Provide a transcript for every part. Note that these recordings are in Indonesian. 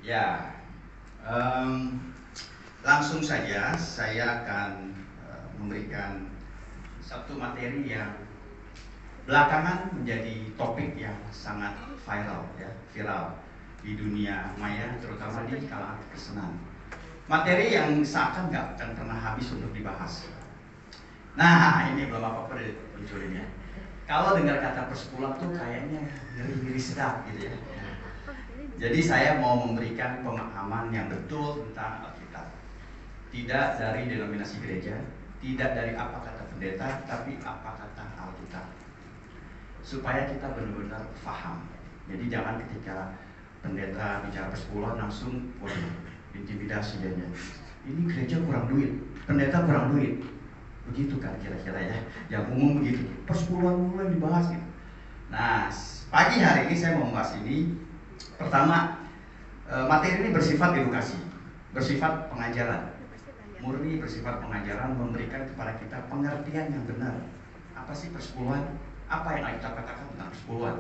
Ya, em, langsung saja saya akan memberikan satu materi yang belakangan menjadi topik yang sangat viral di dunia maya, terutama di kalangan kesenangan. Materi yang seakan nggak akan pernah habis untuk dibahas. Nah, ini belum apa-apa deh munculin ya. Kalau dengar kata persepuluhan tuh kayaknya ngeri-ngeri sedap gitu ya. Jadi saya mau memberikan pemahaman yang betul tentang Alkitab. Tidak dari denominasi gereja, tidak dari apa kata pendeta, tapi apa kata Alkitab. Supaya kita benar-benar paham. Jadi jangan ketika pendeta bicara persepuluhan langsung intimidasi jadinya. Ini gereja kurang duit, pendeta kurang duit. Begitu kan kira-kira ya. Yang umum begitu. Persepuluhan mulai dibahas gitu. Nah, pagi hari ini saya mau membahas ini. Pertama, materi ini bersifat edukasi, bersifat pengajaran, murni bersifat pengajaran, memberikan kepada kita pengertian yang benar. Apa sih persepuluhan? Apa yang kita katakan tentang persepuluhan?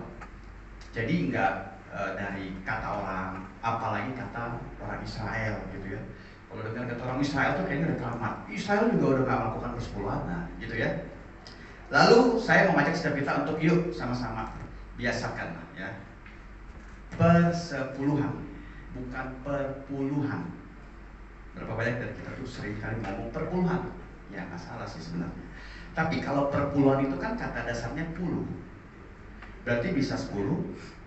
Jadi enggak dari kata orang, apalagi kata orang Israel gitu ya. Kalau dengar kata orang Israel tuh kayaknya udah keramat. Israel juga udah nggak melakukan persepuluhan, nah gitu ya. Lalu saya mengajak setiap kita untuk yuk sama-sama biasakan ya. Persepuluhan, bukan perpuluhan. Berapa banyak dari kita tuh sering kali ngomong perpuluhan. Ya nggak salah sih sebenarnya. Tapi kalau perpuluhan itu kan kata dasarnya puluh. Berarti bisa 10,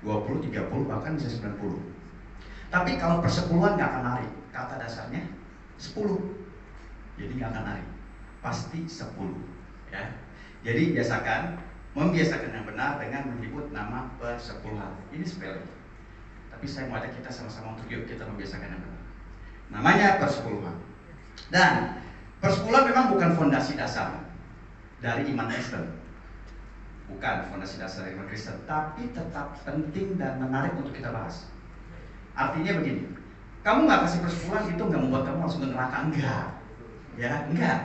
20, 30, bahkan bisa 90. Tapi kalau persepuluhan nggak akan narik. Kata dasarnya 10. Jadi nggak akan narik. Pasti 10 ya. Jadi membiasakan yang benar dengan menyebut nama persepuluhan. Ini sepele. Tapi saya mau ajak kita sama-sama untuk yuk kita membiasakan yang benar. Namanya persepuluhan. Dan persepuluhan memang bukan fondasi dasar dari iman Kristen. Bukan fondasi dasar dari iman Kristen, tapi tetap penting dan menarik untuk kita bahas. Artinya begini, kamu nggak kasih persepuluhan itu nggak membuat kamu langsung ke neraka, enggak. Ya, enggak.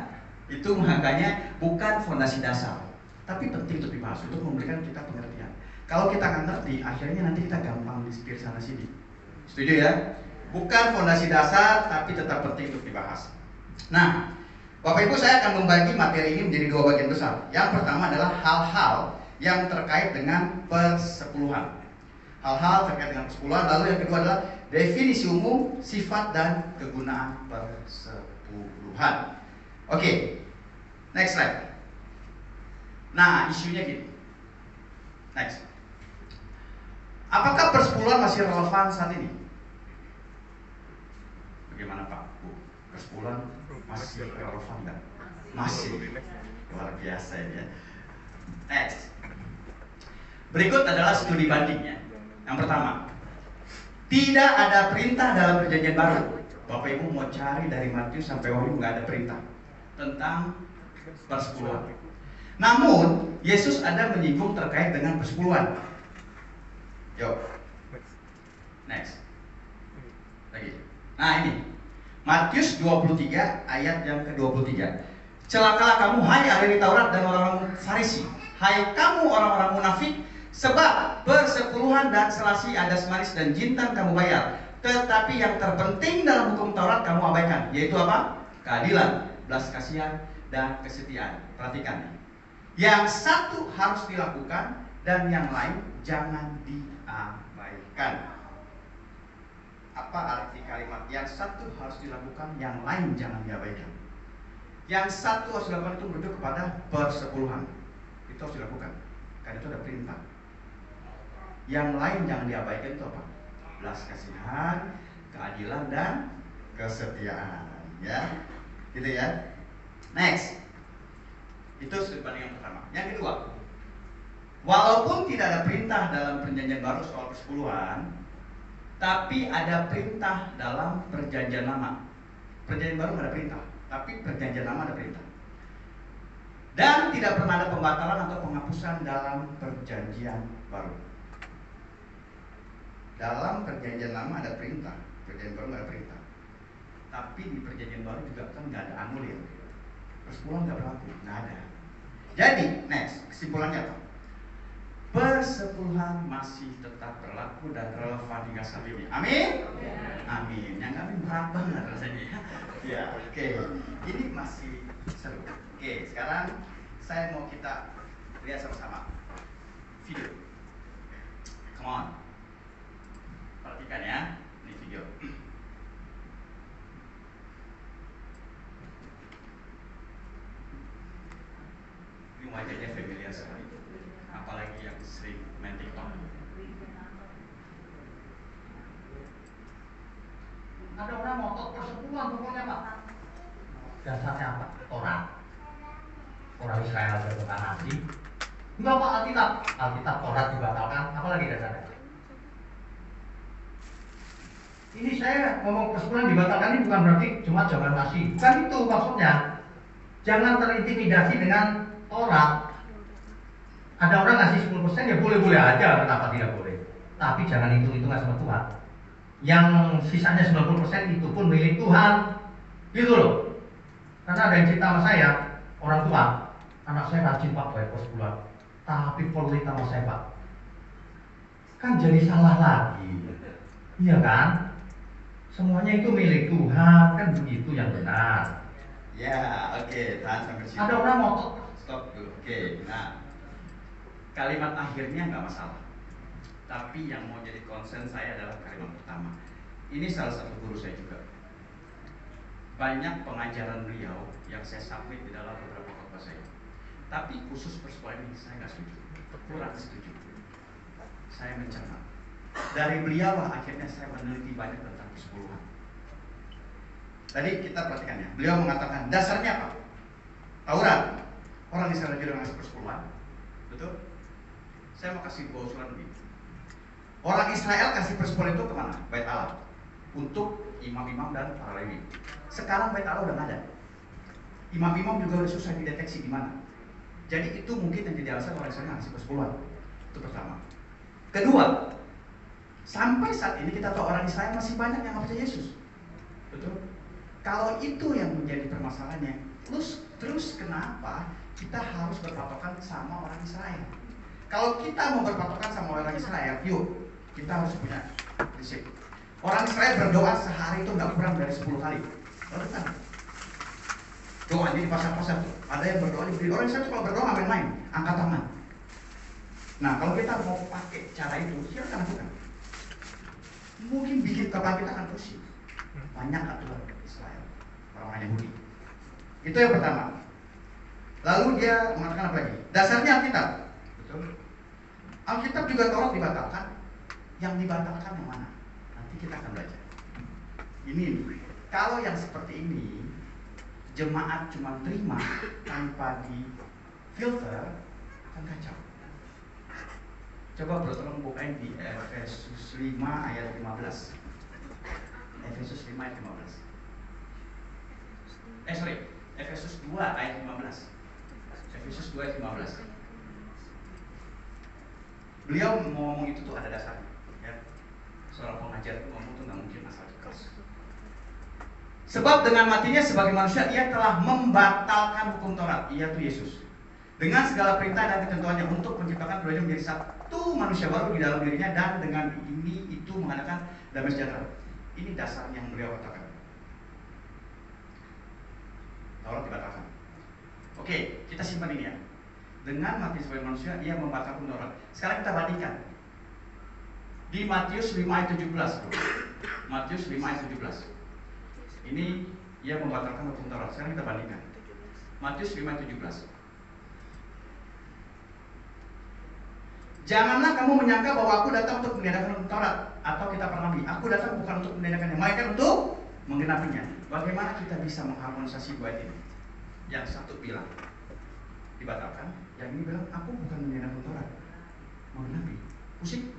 Itu makanya bukan fondasi dasar, tapi penting untuk dibahas, untuk memberikan kita pengertian. Kalau kita nggak ngerti, akhirnya nanti kita gampang disetir sana sini. Setuju ya? Bukan fondasi dasar, tapi tetap penting untuk dibahas. Nah, Bapak Ibu, saya akan membagi materi ini menjadi dua bagian besar. Yang pertama adalah hal-hal yang terkait dengan persepuluhan. Hal-hal terkait dengan persepuluhan. Lalu yang kedua adalah definisi umum, sifat dan kegunaan persepuluhan. Oke, next slide. Nah, isunya gini. Next. Apakah persepuluhan masih relevan saat ini? Bagaimana Pak, Bu? Persepuluhan masih relevan nggak? Masih. Luar biasa ya. Next. Berikut adalah studi bandingnya. Yang pertama, tidak ada perintah dalam perjanjian baru. Bapak Ibu mau cari dari Matius sampai Wahyu nggak ada perintah tentang persepuluhan. Namun Yesus ada menyinggung terkait dengan persepuluhan. Yuk. Next. Lagi. Nah ini Matius 23 ayat yang ke-23. Celakalah kamu hai ahli Taurat dan orang-orang Farisi, hai kamu orang-orang munafik, sebab persepuluhan dan selasi, adas manis dan jintan kamu bayar, tetapi yang terpenting dalam hukum Taurat kamu abaikan, yaitu apa? Keadilan, belas kasihan dan kesetiaan. Perhatikan. Yang satu harus dilakukan dan yang lain jangan diabaikan. Apa arti kalimat yang satu harus dilakukan, yang lain jangan diabaikan? Yang satu harus dilakukan itu merujuk kepada persepuluhan. Itu harus dilakukan, karena itu ada perintah. Yang lain jangan diabaikan itu apa? Belas kasihan, keadilan dan kesetiaan. Ya, gitu ya. Next. Itu sudut pandang yang pertama. Yang kedua, walaupun tidak ada perintah dalam perjanjian baru soal persepuluhan, tapi ada perintah dalam perjanjian lama. Perjanjian baru nggak ada perintah, tapi perjanjian lama ada perintah. Dan tidak pernah ada pembatalan atau penghapusan dalam perjanjian baru. Dalam perjanjian lama ada perintah, perjanjian baru nggak ada perintah. Tapi di perjanjian baru juga kan nggak ada anulir. Persepuluhan nggak berlaku, nggak ada. Jadi, next, kesimpulannya apa? persepuluhan masih tetap berlaku dan relevan hingga saat ini. Amin? Amin. Yang kami berat banget rasanya. Ya, oke. Ini masih seru. Oke, sekarang saya mau kita lihat sama-sama video. Come on. Perhatikan ya, ini video. Ini wajahnya familiar sekali, apalagi yang sering main TikTok. Ada orang ngotot persepuluhan pokoknya Pak. Dasarnya apa? Taurat. Orang Israel berbuka nasi. Enggak Pak, Alkitab Taurat dibatalkan. Apalagi dasarnya? Ini saya ngomong persepuluhan dibatalkan ini bukan berarti cuma jangan ngasih. Bukan itu maksudnya. Jangan terintimidasi dengan Taurat. Ada orang ngasih 10% ya boleh-boleh aja, kenapa tidak boleh? Tapi jangan hitung-hitungan sama Tuhan. Yang sisanya 90% itu pun milik Tuhan. Gitu loh. Karena ada yang cerita sama saya, orang tua, anak saya rajin Pak bayar persepuluhan, tapi pelit sama saya Pak. Kan jadi salah lagi. Iya kan? Semuanya itu milik Tuhan, kan begitu yang benar. Ya, oke, tahan sampai situ. Ada orang ngotot. Stop dulu. Oke, nah kalimat akhirnya nggak masalah. Tapi yang mau jadi concern saya adalah kalimat pertama. Ini salah satu guru saya juga. Banyak pengajaran beliau yang saya submit di dalam beberapa khotbah saya. Tapi khusus persepuluhan ini saya nggak setuju, kurang setuju. Saya mencerna. Dari beliau lah akhirnya saya meneliti banyak tentang persepuluhan. Tadi kita perhatikan ya, beliau mengatakan dasarnya apa? Taurat. Orang Israel juga ngasih persepuluhan, betul? Saya mau kasih dua usulan begini. Orang Israel kasih persepuluhan itu kemana? Bait Allah, untuk imam-imam dan para Lewi. Sekarang Bait Allah udah nggak ada. Imam-imam juga udah susah dideteksi di mana. Jadi itu mungkin yang jadi alasan orang Israel ngasih persepuluhan. Itu pertama. Kedua, sampai saat ini kita tahu orang Israel masih banyak yang nggak percaya Yesus, betul? Kalau itu yang menjadi permasalahannya, terus kenapa kita harus berpatokan sama orang Israel? Kalau kita mau berpatokan sama orang Israel, yuk kita harus punya prinsip. Orang Israel berdoa sehari itu nggak kurang dari 10 kali. Betul? Doanya di pasar-pasar tuh. Ada yang berdoa di orang Israel tuh kalau berdoa nggak main-main, angkat tangan. Nah kalau kita mau pakai cara itu, silakan lakukan. Mungkin bikin kepala kita akan pusing. Banyak aturan Israel, orang-orang Yahudi. Itu yang pertama. Lalu dia mengatakan apa lagi? Dasarnya Alkitab, betul? Alkitab juga Taurat dibatalkan. Yang dibatalkan yang mana? Nanti kita akan belajar. Ini kalau yang seperti ini jemaat cuma terima tanpa di filter, akan kacau. Coba bro tolong bukain di Efesus 5 ayat 15. Efesus 5 ayat 15. Efesus 2 ayat 15. Efesus 2 ayat 15. Beliau mau ngomong itu tuh ada dasarnya, ya. Seorang pengajar itu ngomong tuh nggak mungkin asal jelas. Sebab dengan matinya sebagai manusia ia telah membatalkan hukum Taurat, yaitu Yesus. Dengan segala perintah dan ketentuannya untuk menciptakan keduanya menjadi satu manusia baru di dalam dirinya, dan dengan ini itu mengadakan damai sejahtera. Ini dasar yang beliau katakan. Taurat dibatalkan. Oke, kita simpan ini ya. Dengan mati sebagai manusia, ia membatalkan Taurat. Sekarang kita bandingkan di Matius 5 ayat 17. Matius 5 ayat 17. Ini ia membatalkan hukum Taurat. Sekarang kita bandingkan Matius 5 ayat 17. Janganlah kamu menyangka bahwa aku datang untuk meniadakan hukum Taurat atau kitab para nabi. Aku datang bukan untuk meniadakannya, melainkan untuk menggenapinya. Bagaimana kita bisa mengharmonisasi dua ayat ini? Yang satu bilang dibatalkan, yang ini bilang aku bukan meniadakan Taurat, menggenapi. Pusing.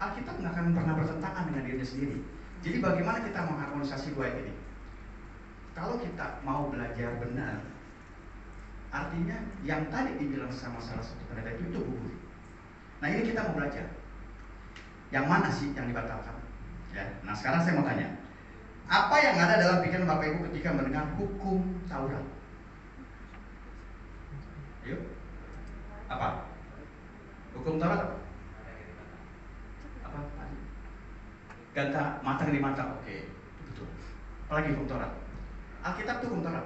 Alkitab nggak akan pernah bertentangan dengan dirinya sendiri. Jadi bagaimana kita mengharmonisasi dua ayat ini? Kalau kita mau belajar benar, artinya yang tadi dibilang sama salah satu pendeta itu gugur. Nah ini kita mau belajar. Yang mana sih yang dibatalkan? Ya. Nah sekarang saya mau tanya, apa yang ada dalam pikiran Bapak Ibu ketika mendengar hukum Taurat? Yuk, apa? Hukum Taurat apa? Apa? Ganta matang di mata. Oke, betul. Apalagi hukum Taurat? Alkitab itu hukum Taurat.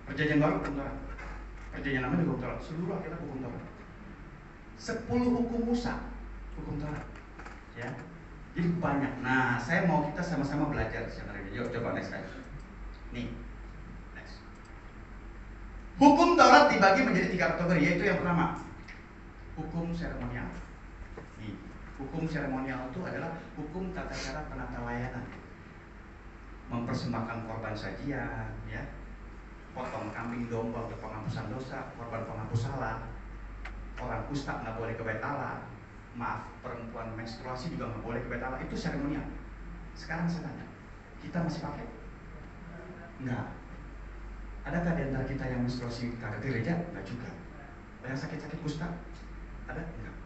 Perjanjian Baru hukum Taurat. Perjanjian Lama juga hukum Taurat. Seluruh Alkitab hukum Taurat. 10 hukum Musa hukum Taurat. Ya. Jadi banyak. Nah, saya mau kita sama-sama belajar siang hari ini. Yuk, coba next slide. Nih. Next. Hukum Taurat dibagi menjadi 3 kategori, yaitu yang pertama, hukum seremonial. Nih, hukum seremonial itu adalah hukum tata cara penata layanan. Mempersembahkan korban sajian, ya. Potong kambing domba untuk penghapusan dosa, korban penghapus salah. Orang kusta nggak boleh ke bait Allah. Maaf, perempuan menstruasi juga nggak boleh ke bait Allah. Itu seremonial. Sekarang saya tanya, kita masih pakai? Enggak. Adakah di antara kita yang menstruasi kagak ke gereja? Enggak juga. Yang sakit-sakit kusta? Ada? Enggak.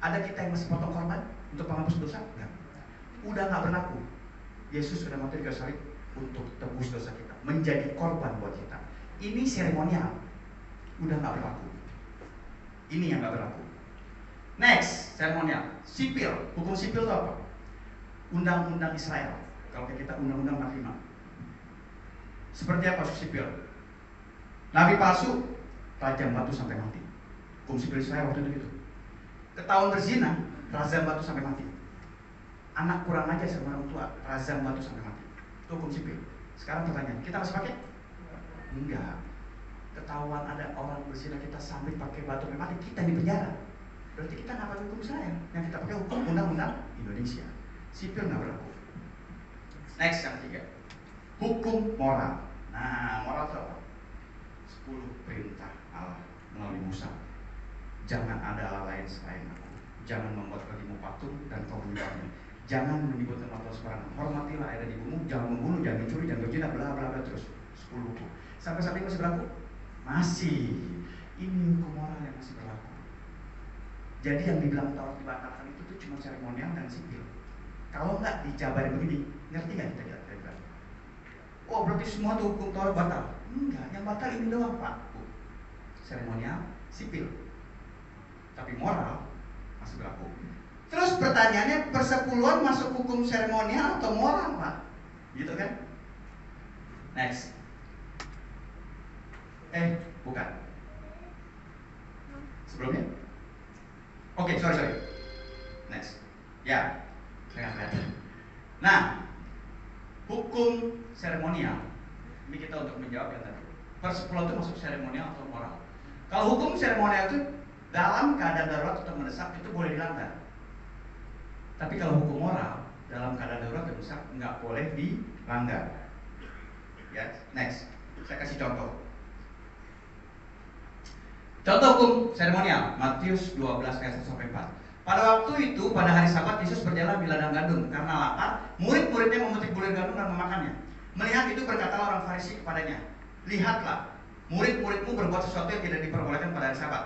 Ada kita yang masih potong korban untuk penghapus dosa? Enggak. Udah nggak berlaku. Yesus sudah mati di kayu salib untuk tebus dosa kita, menjadi korban buat kita. Ini seremonial. Udah nggak berlaku. Ini yang nggak berlaku. Next, seremonial, sipil. Hukum sipil itu apa? Undang-undang Israel. Kalau kita undang-undang 45. Seperti apa sipil? Nabi palsu, rajam batu sampai mati. Hukum sipil Israel waktu itu gitu. Ketahuan berzina, rajam batu sampai mati. Anak kurang aja sama orang tua, rajam batu sampai mati. Itu hukum sipil. Sekarang pertanyaan, kita masih pakai? Enggak. Ketahuan ada orang berzina, kita sambil pakai batu sampai mati, kita di penjara. Berarti kita nggak pakai hukum Israel, yang kita pakai hukum undang-undang Indonesia. Sipil nggak berlaku. Next, yang ketiga, hukum moral. Nah, moral itu apa? 10 perintah Allah melalui Musa. Jangan ada Allah lain selain aku. Jangan membuat bagimu patung dan kau menyembahnya. Jangan menyebut nama Tuhan sembarangan. Hormatilah ayah dan ibumu. Jangan membunuh, jangan mencuri, jangan berzina, bla bla bla terus. 10 hukum. Sampai saat ini masih berlaku? Masih. Ini hukum moral yang masih berlaku. Jadi yang dibilang Taurat dibatalkan itu tuh cuma seremonial dan sipil. Kalau nggak dijabarin begini, ngerti nggak kita kira-kira? Oh, berarti semua tuh hukum Taurat batal? Enggak, yang batal ini doang Pak. Seremonial, sipil. Tapi moral masih berlaku. Terus pertanyaannya, persepuluhan masuk hukum seremonial atau moral Pak? Gitu kan? Next. Bukan. Sebelumnya? Oke, sorry. Next. Ya, saya nggak kelihatan. Nah, hukum seremonial. Ini kita untuk menjawab yang tadi. Persepuluhan itu masuk seremonial atau moral? Kalau hukum seremonial itu dalam keadaan darurat atau mendesak itu boleh dilanggar. Tapi kalau hukum moral dalam keadaan darurat dan mendesak nggak boleh dilanggar. Ya, next. Saya kasih contoh. Contoh hukum seremonial, Matius 12 ayat 1-4. Pada waktu itu, pada hari Sabat, Yesus berjalan di ladang gandum. Karena lapar, murid-muridnya memetik bulir gandum dan memakannya. Melihat itu berkatalah orang Farisi kepadanya, lihatlah, murid-muridmu berbuat sesuatu yang tidak diperbolehkan pada hari Sabat.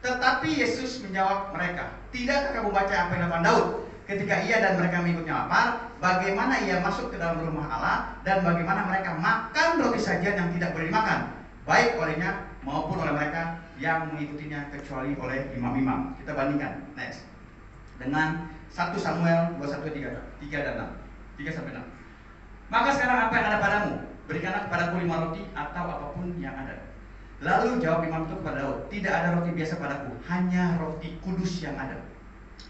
Tetapi Yesus menjawab mereka, tidakkah kamu baca apa yang dilakukan Daud? Ketika ia dan mereka mengikutnya lapar, bagaimana ia masuk ke dalam rumah Allah dan bagaimana mereka makan roti sajian yang tidak boleh dimakan, baik olehnya maupun oleh mereka yang mengikutinya kecuali oleh imam-imam. Kita bandingkan, next, dengan 1 Samuel 21:3 dan 6. Maka sekarang apa yang ada padamu? Berikanlah kepadaku 5 roti atau apapun yang ada. Lalu jawab imam itu kepada Daud, tidak ada roti biasa padaku, hanya roti kudus yang ada.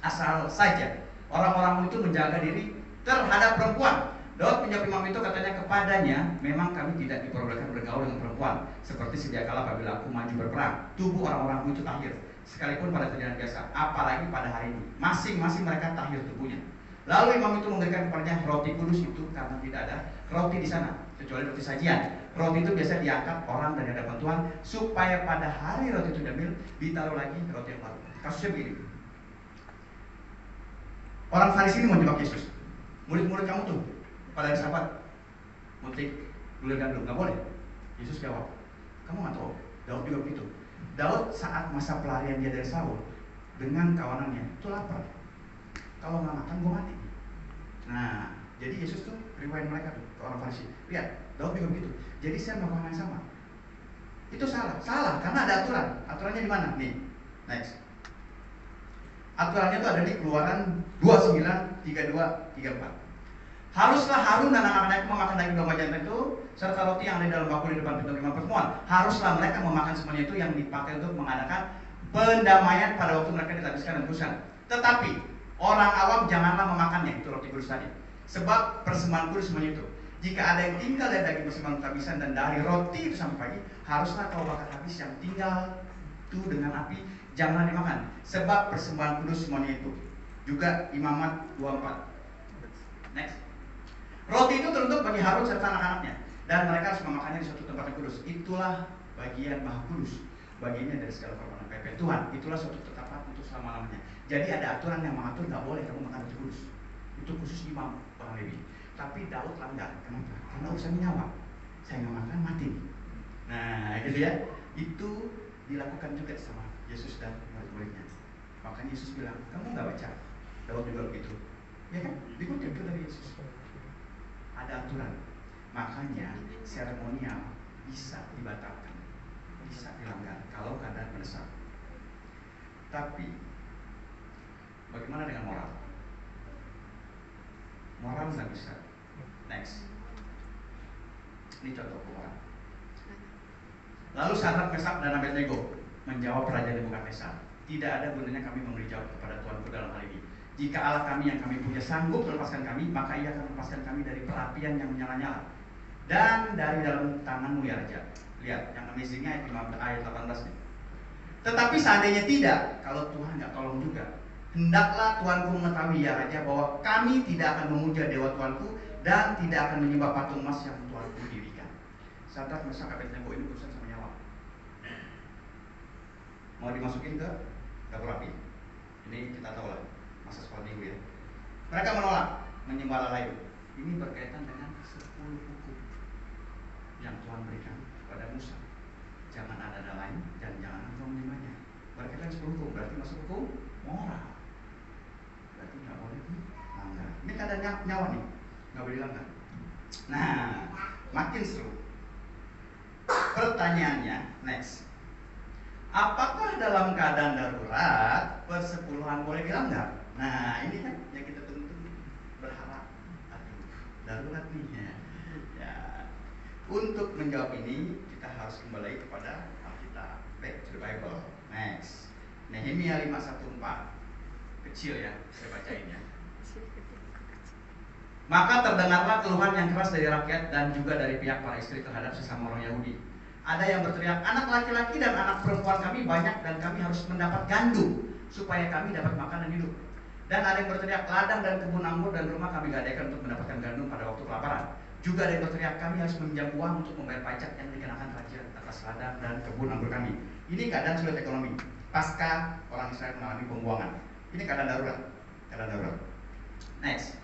Asal saja orang-orang itu menjaga diri terhadap perempuan. Daud menjawab imam itu, katanya kepadanya, memang kami tidak diperbolehkan bergaul dengan perempuan, seperti sedia kala apabila aku maju berperang. Tubuh orang-orang itu tahir, sekalipun pada perjalanan biasa, apalagi pada hari ini. Masing-masing mereka tahir tubuhnya. Lalu imam itu memberikan kepadanya roti kudus itu karena tidak ada roti di sana, kecuali roti sajian. Roti itu biasa diangkat orang dari hadapan Tuhan, supaya pada hari roti itu diambil, ditaruh lagi roti yang baru. Kasusnya begini. Orang Farisi ini mau jebak Yesus. Murid-murid kamu tuh pada hari Sabat memetik bulir gandum, nggak boleh. Yesus jawab, kamu nggak tahu, Daud juga begitu. Daud saat masa pelarian dia dari Saul dengan kawanannya itu lapar. Kalau nggak makan gue mati. Nah, jadi Yesus tuh rewind mereka tuh ke orang Farisi. Lihat, Daud juga begitu. Jadi saya melakukan hal yang sama. Itu salah karena ada aturan. Aturannya di mana? Nih, next. Aturannya itu ada di Keluaran 29, 32, 34. Haruslah Harun dan anak-anaknya memakan daging domba jantan itu serta roti yang ada di dalam bakul di depan pintu kemah pertemuan. Haruslah mereka memakan semuanya itu yang dipakai untuk mengadakan pendamaian pada waktu mereka dihabiskan dan kuduskan. Tetapi orang awam janganlah memakannya, itu roti kudus tadi. Sebab persembahan kudus semuanya itu. Jika ada yang tinggal dari daging persembahan kehabisan dan dari roti itu sampai pagi, haruslah kau bakar habis yang tinggal itu dengan api, janganlah dimakan. Sebab persembahan kudus semuanya itu. Juga Imamat 24. Next. Roti itu teruntuk bagi Harun serta anak-anaknya, dan mereka harus memakannya di suatu tempat yang kudus. Itulah bagian maha kudus, bagiannya dari segala korban PP Tuhan. Itulah suatu tempat untuk selama-lamanya. Jadi ada aturan yang mengatur nggak boleh kamu makan roti kudus. Itu khusus imam orang Lewi. Tapi Daud langgar. Kenapa? Karena urusan nyawa. Saya nggak makan mati. Nah, gitu ya. Itu dilakukan juga sama Yesus dan murid-muridnya. Makanya Yesus bilang, kamu nggak baca? Daud juga begitu. Ya kan? Dikutip itu dari Yesus. Ada aturan, makanya seremonial bisa dibatalkan, bisa dilanggar kalau keadaan mendesak. Tapi bagaimana dengan moral? Moral nggak bisa. Next, ini contoh moral. Lalu Sadrak, Mesak, dan Abednego menjawab Raja Nebukadnezar, tidak ada gunanya kami memberi jawab kepada Tuanku dalam hal ini. Jika Allah kami yang kami punya sanggup melepaskan kami, maka Ia akan melepaskan kami dari perapian yang menyala-nyala dan dari dalam tangan-Mu ya Raja. Lihat, yang amazingnya ayat 18 nih. Tetapi seandainya tidak, kalau Tuhan nggak tolong juga, hendaklah Tuanku mengetahui ya Raja bahwa kami tidak akan memuja dewa Tuanku dan tidak akan menyembah patung emas yang Tuanku dirikan. Sadrak, Mesak, Abednego ini urusan sama nyawa. Mau dimasukin ke dapur api. Ini kita tahu lah. Masa sekolah minggu ya. Mereka menolak menyembah Allah lain. Ini berkaitan dengan 10 hukum yang Tuhan berikan kepada Musa. Jangan ada lain dan jangan engkau menyembahnya. Berkaitan 10 hukum, berarti masuk hukum moral. Berarti nggak boleh dilanggar. Ini keadaan nyawa nih, nggak boleh dilanggar. Nah, makin seru. Pertanyaannya, next. Apakah dalam keadaan darurat persepuluhan boleh dilanggar? Nah, ini kan yang kita tunggu-tunggu, berharap. Aduh, darurat nih ya. Untuk menjawab ini kita harus kembali kepada Alkitab, back to the Bible. Next, Nehemia 5:1-4, kecil ya, saya bacain ya. Maka terdengarlah keluhan yang keras dari rakyat dan juga dari pihak para istri terhadap sesama orang Yahudi. Ada yang berteriak, anak laki-laki dan anak perempuan kami banyak dan kami harus mendapat gandum supaya kami dapat makan dan hidup. Dan ada yang berteriak, ladang dan kebun anggur dan rumah kami gadaikan untuk mendapatkan gandum pada waktu kelaparan. Juga ada yang berteriak, kami harus meminjam uang untuk membayar pajak yang dikenakan raja atas ladang dan kebun anggur kami. Ini keadaan sulit ekonomi pasca orang Israel mengalami pembuangan. Ini keadaan darurat. Next.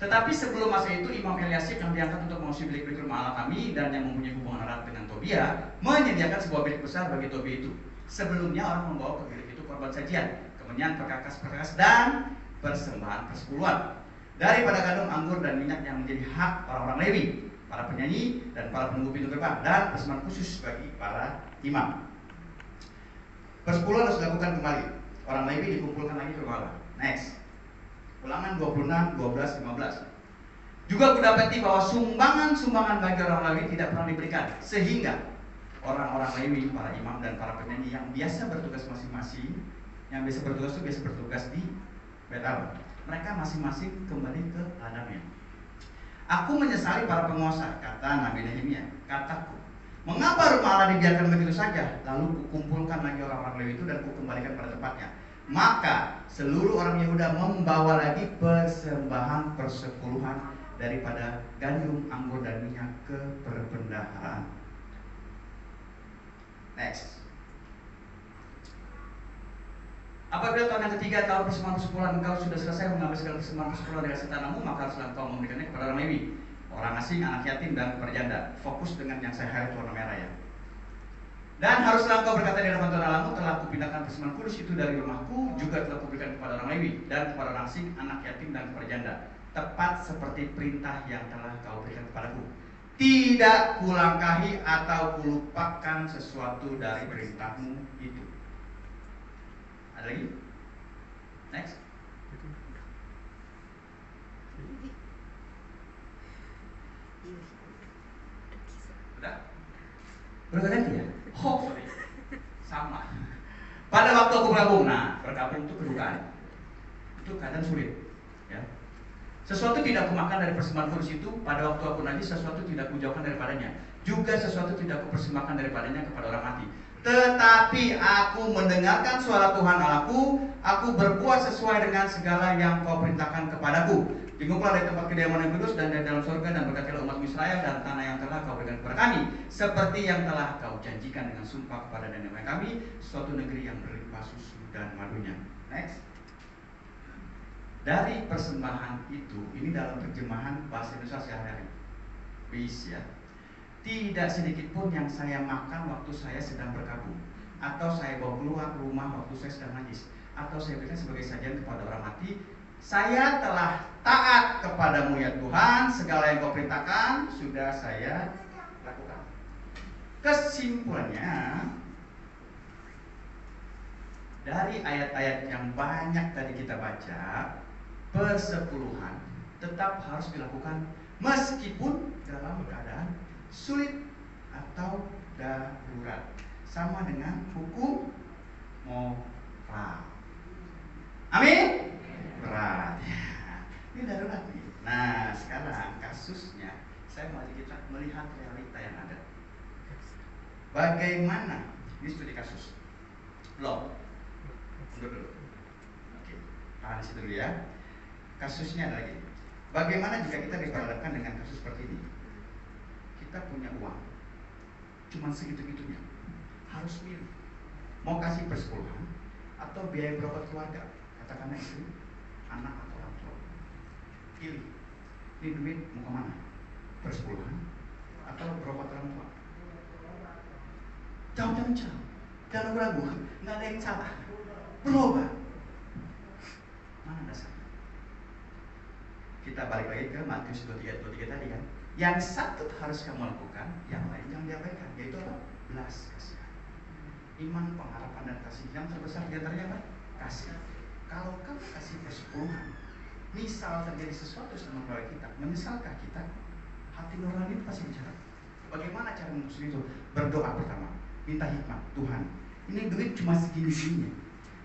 Tetapi sebelum masa itu Imam Eliasib yang diangkat untuk mengusir bilik-bilik rumah Allah kami dan yang mempunyai hubungan erat dengan Tobia menyediakan sebuah bilik besar bagi Tobia itu. Sebelumnya orang membawa ke bilik itu korban sajian, kemenyan, perkakas dan persembahan persepuluhan daripada gandum, anggur dan minyak yang menjadi hak orang-orang Lewi, para penyanyi dan para penunggu pintu gerbang, dan persembahan khusus bagi para imam. Persepuluhan harus dilakukan kembali. Orang Lewi dikumpulkan lagi ke rumah Allah. Next. Ulangan 26, 12, 15. Juga kudapati bahwa sumbangan bagi orang Lewi tidak pernah diberikan, sehingga orang-orang Lewi, para imam dan para penyanyi yang biasa bertugas masing-masing, yang biasa bertugas di Bait Allah, mereka masing-masing kembali ke ladangnya. Aku menyesali para penguasa, kata Nabi Nehemia, kataku, mengapa rumah Allah dibiarkan begitu saja? Lalu kukumpulkan lagi orang-orang Lewi itu dan kukembalikan pada tempatnya. Maka seluruh orang Yehuda membawa lagi persembahan persepuluhan daripada gandum, anggur dan minyak ke perbendaharaan. Next. Apabila tahun yang ketiga tahun persembahan persepuluhan engkau sudah selesai mengambil segala persembahan persepuluhan dari hasil tanahmu, maka haruslah engkau memberikannya kepada orang Lewi, orang asing, anak yatim dan perjanda. Fokus dengan yang saya highlight warna merah ya. Dan haruslah engkau berkata di hadapan Tuhan Allahmu, telah kupindahkan persembahan kudus itu dari rumahku, juga telah kuberikan kepada orang Lewi dan kepada orang asing, anak yatim dan perjanda, tepat seperti perintah yang telah kau berikan kepadaku. Tidak kulangkahi atau kulupakan sesuatu dari perintahmu itu. Ada lagi? Udah ganti ya? Oh, sorry. Sama. Pada waktu aku bergabung, bergabung itu kedukaan. Itu keadaan sulit. Ya. Sesuatu tidak aku makan dari persembahan kudus itu, pada waktu aku najis, sesuatu tidak aku jauhkan daripadanya. Juga sesuatu tidak aku persembahkan daripadanya kepada orang mati. Tetapi aku mendengarkan suara Tuhan Allahku, aku berbuat sesuai dengan segala yang kau perintahkan kepadaku. Tinggallah dari tempat kediaman yang kudus dan dari dalam surga, dan berkatilah umat Israel dan tanah yang telah kau berikan kepada kami, seperti yang telah kau janjikan dengan sumpah kepada nenek moyang kami, suatu negeri yang berlimpah susu dan madunya. Next. Dari persembahan itu, ini dalam terjemahan bahasa Indonesia sehari-hari. Bis ya. Tidak sedikit pun yang saya makan waktu saya sedang berkabung, atau saya bawa keluar rumah waktu saya sedang najis, atau saya berikan sebagai sajian kepada orang mati. Saya telah taat kepadamu ya Tuhan, segala yang kau perintahkan sudah saya lakukan. Kesimpulannya, dari ayat-ayat yang banyak tadi kita baca, persepuluhan tetap harus dilakukan meskipun dalam keadaan sulit atau darurat, sama dengan hukum moral. Amin. Berat. Ini darurat nih. Nah, sekarang kasusnya saya mau kita melihat realita yang ada. Bagaimana? Ini studi kasus. Belum. Mundur dulu. Oke. Tahan situ dulu ya. Kasusnya ada lagi. Bagaimana jika kita diperhadapkan dengan kasus seperti ini? Kita punya uang, cuman segitu-gitunya, harus milih mau kasih persepuluhan atau biaya berobat keluarga, katakanlah istri, anak atau orang tua. Pilih, ini duit mau kemana? Persepuluhan atau berobat orang tua? Jangan ragu, nggak ada yang salah. Berobat, mana dasarnya? Kita balik lagi ke Matius 23 tadi kan. Yang satu harus kamu lakukan, yang lain jangan diabaikan, yaitu apa? Belas kasihan. Iman, pengharapan, dan kasih yang terbesar di antaranya apa? Kasih. Kalau kamu kasih persepuluhan, misal terjadi sesuatu sama keluarga kita, menyesalkah kita? Hati nurani itu pasti bicara. Bagaimana cara memutuskan itu? Berdoa pertama, minta hikmat. Tuhan, ini duit cuma segini-segininya,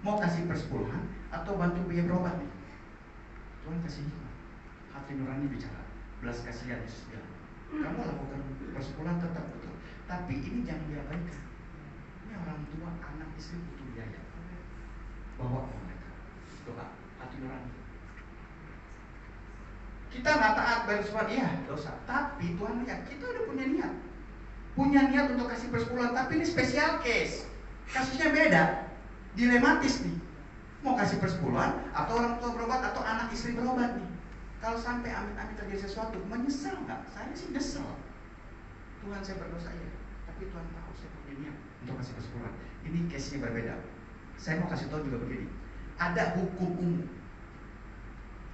mau kasih persepuluhan atau bantu biaya berobat nih? Tuhan kasih hikmat. Hati nurani bicara. Belas kasihan Yesus bilang, kamu lakukan persepuluhan tetap betul, tapi ini jangan diabaikan. Ini orang tua, anak, istri butuh biaya. Bawa ke mereka. Doa, hati nurani. Kita nggak taat bersuara, iya dosa. Tapi Tuhan lihat, kita udah punya niat. Punya niat untuk kasih persepuluhan, tapi ini special case. Kasusnya beda, dilematis nih. Mau kasih persepuluhan, atau orang tua berobat, atau anak istri berobat nih. Kalau sampai amit-amit terjadi sesuatu, menyesal nggak? Saya sih nyesel. Tuhan, saya berdosa ya, tapi Tuhan tahu saya punya niat untuk kasih persepuluhan. Ini case-nya berbeda. Saya mau kasih tahu juga begini. Ada hukum umum,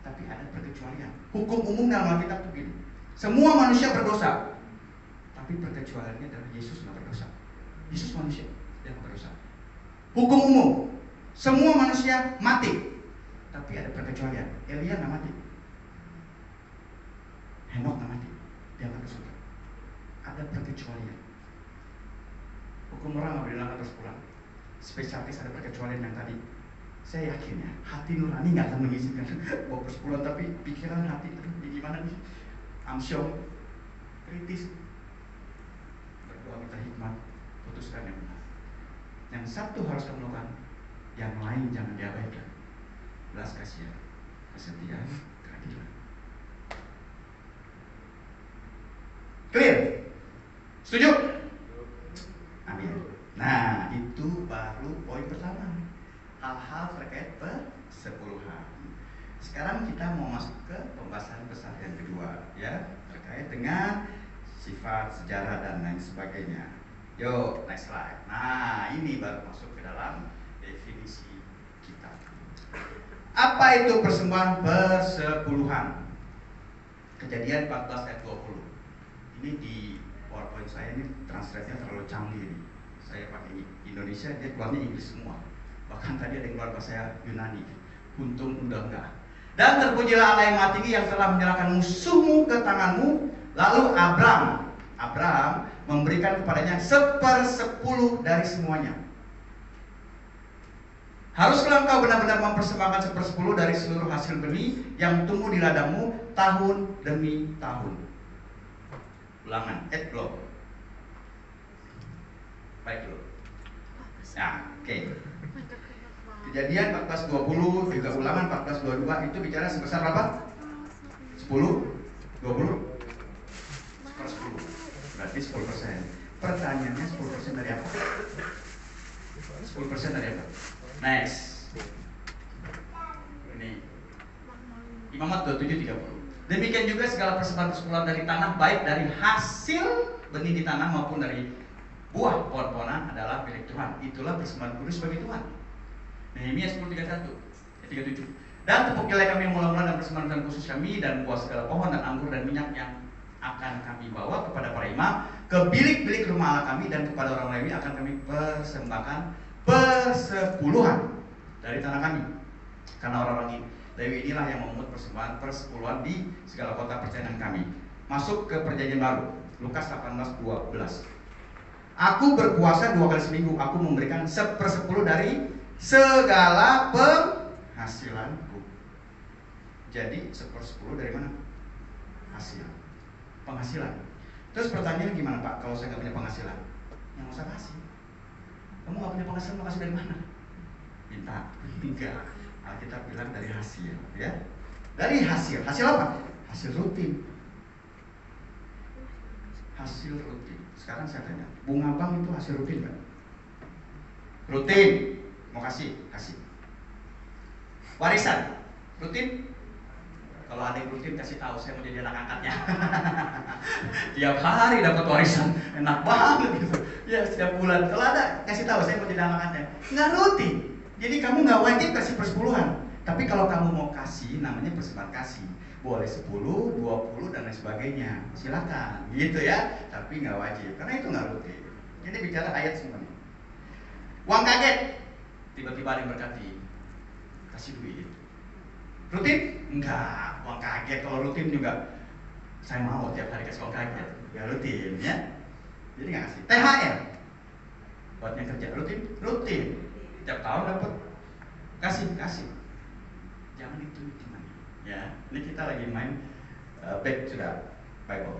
tapi ada perkecualian. Hukum umum dalam Alkitab itu begini. Semua manusia berdosa, tapi perkecualiannya adalah Yesus nggak berdosa. Yesus manusia, dia nggak berdosa. Hukum umum, semua manusia mati, tapi ada perkecualian. Elia nggak mati. Henok nggak mati, dia akan ke surga. Ada perkecualian. Hukum moral nggak boleh dilanggar persepuluhan. Spesialis ada perkecualian yang tadi. Saya yakin ya, hati nurani nggak akan mengizinkan bawa persepuluhan, tapi pikiran hati, aduh, ini gimana nih? Amsyong, kritis. Berdoa minta hikmat, putuskan yang benar. Yang satu harus kamu lakukan, yang lain jangan diabaikan. Belas kasihan, kesetiaan, keadilan. Clear? Setuju? Amin. Nah, itu baru poin pertama. Hal-hal terkait persepuluhan. Sekarang kita mau masuk ke pembahasan besar yang kedua, ya, terkait dengan sifat, sejarah, dan lain sebagainya. Yuk, next slide. Nah, ini baru masuk ke dalam definisi kita. Apa itu persembahan persepuluhan? Kejadian 14 ayat 20. Ini di PowerPoint saya ini translate-nya terlalu canggih nih. Saya pakai Indonesia, dia keluarnya Inggris semua. Bahkan tadi ada yang keluar bahasa Yunani. Untung udah enggak. Dan terpujilah Allah yang Maha Tinggi yang telah menyerahkan musuhmu ke tanganmu. Lalu Abram Abraham memberikan kepadanya 1/10 dari semuanya. Haruskah engkau benar-benar mempersembahkan 1/10 dari seluruh hasil benih yang tumbuh di ladangmu tahun demi tahun. Ulangan, belum. Baik dulu. Nah, oke. Kejadian 14:20 juga Ulangan 14:22 itu bicara sebesar berapa? 10, 20, 10. Berarti 10%. Pertanyaannya 10% dari apa? 10% dari apa? Next. Ini Imamat 27:30. Demikian juga segala persembahan dari tanah, baik dari hasil benih di tanah maupun dari buah pohon-pohonan adalah milik Tuhan. Itulah persembahan kudus bagi Tuhan. Nehemia 10:37. Dan tepuk jala kami yang mula-mula dan persembahan khusus kami dan buah segala pohon dan anggur dan minyak yang akan kami bawa kepada para imam ke bilik-bilik rumah Allah kami dan kepada orang Lewi akan kami persembahkan persepuluhan dari tanah kami. Karena orang-orang Lewi inilah yang memungut persembahan persepuluhan di segala kota perjanjian kami. Masuk ke perjanjian baru. Lukas 18:12. Aku berpuasa 2 kali seminggu. Aku memberikan 1/10 dari segala penghasilanku. Jadi 1/10 dari mana? Hasil. Penghasilan. Terus pertanyaannya gimana Pak? Kalau saya nggak punya penghasilan, yang usah kasih. Kamu nggak punya penghasilan, mau kasih dari mana? Minta. Enggak. Alkitab bilang dari hasil, ya. Dari hasil. Hasil apa? Hasil rutin. Hasil rutin. Sekarang saya tanya, bunga bank itu hasil rutin kan? Rutin. Mau kasih? Kasih. Warisan? Rutin? Kalau ada yang rutin kasih tahu, saya mau jadi anak angkatnya. Tiap hari dapat warisan, enak banget gitu. Ya setiap bulan. Kalau ada kasih tahu, saya mau jadi anak angkatnya. Nggak rutin. Jadi kamu nggak wajib kasih persepuluhan. Tapi kalau kamu mau kasih, namanya persembahan kasih. Boleh 10, 20 dan lain sebagainya. Silakan, gitu ya. Tapi nggak wajib, karena itu nggak rutin. Jadi bicara ayat semuanya. Uang kaget, tiba-tiba ada yang berkati, kasih duit. Rutin? Enggak, uang kaget. Kalau rutin juga, saya mau tiap hari kasih uang kaget. Ya rutin, ya. Jadi nggak kasih. THR, buatnya kerja rutin, rutin. Tiap tahun dapat, kasih. Jangan itu gimana? Ya, ini kita lagi main back to the Bible.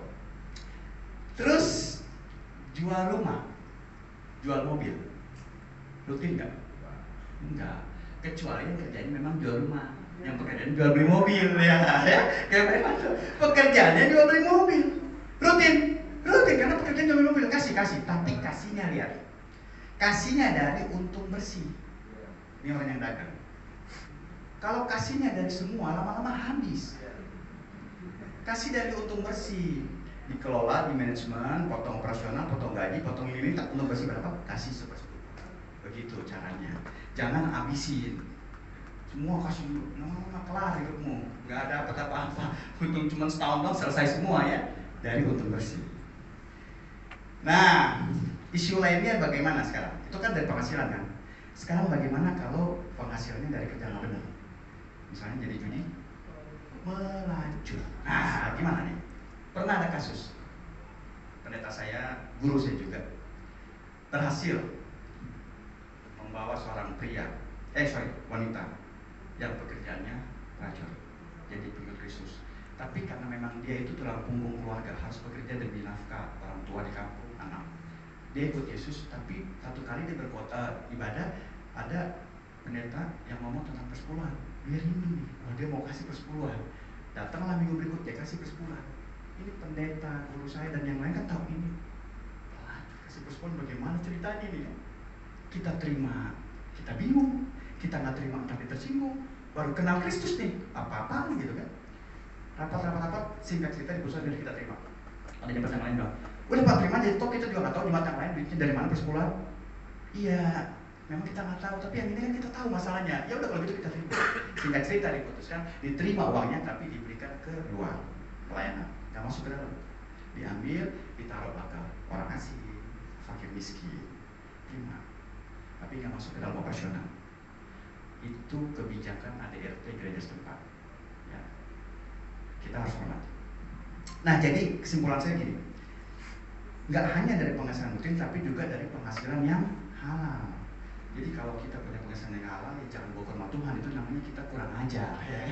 Terus jual rumah, jual mobil, rutin nggak? Enggak. Kecuali yang kerjanya memang jual rumah, yang pekerjaan jual beli mobil, ya. Kayak memang pekerjaannya jual beli mobil, rutin karena pekerjaan jual beli mobil. Kasih, tapi kasihnya lihat, kasihnya dari untung bersih. Ini orang yang dagang. Kalau kasihnya dari semua, lama-lama habis. Kasih dari untung bersih, dikelola di manajemen, potong operasional, potong gaji, potong ini, tak untung bersih berapa? Kasih 1/10. Begitu caranya. Jangan habisin. Semua kasih dulu, nggak kelar hidupmu, nggak dapat apa-apa. Untung cuma setahun doang selesai semua ya, dari untung bersih. Nah, isu lainnya bagaimana sekarang? Itu kan dari penghasilan kan. Sekarang bagaimana kalau penghasilannya dari kerja nggak benar? Misalnya jadi judi, melacur. Nah, gimana nih? Pernah ada kasus. Pendeta saya, guru saya juga, berhasil membawa seorang wanita yang pekerjaannya racun, jadi pengikut Kristus. Tapi karena memang dia itu tulang punggung keluarga, harus bekerja demi nafkah orang tua di kampung, anak. Dia ikut Yesus, tapi satu kali dia berkota ibadah, ada pendeta yang ngomong tentang persepuluhan. Dia rindu nih, dia mau kasih persepuluhan. Datanglah minggu berikutnya kasih persepuluhan. Ini pendeta, guru saya dan yang lain kan tahu ini. Kasih persepuluhan bagaimana ceritanya nih? Kita terima, kita bingung. Kita nggak terima tapi tersinggung. Baru kenal Kristus nih, apa-apaan gitu kan? Rapat, singkat cerita di perusahaan dari kita terima. Ada jabatan yang lain bilang, udah Pak terima aja, toh kita juga nggak tahu di mata yang lain duitnya dari mana persepuluhan. Iya, memang kita nggak tahu, tapi yang ini kan kita tahu masalahnya. Ya udah kalau gitu kita terima. Singkat cerita diputuskan, diterima uangnya tapi diberikan ke luar pelayanan, nggak masuk ke dalam. Diambil, ditaruh belakang orang asing, fakir miskin, terima, tapi nggak masuk ke dalam operasional. Itu kebijakan ADRT gereja setempat. Kita harus hormat. Nah, jadi kesimpulan saya gini, Nggak hanya dari penghasilan rutin, tapi juga dari penghasilan yang halal. Jadi kalau kita punya penghasilan yang halal, ya jangan bawa ke rumah Tuhan, itu namanya kita kurang ajar ya.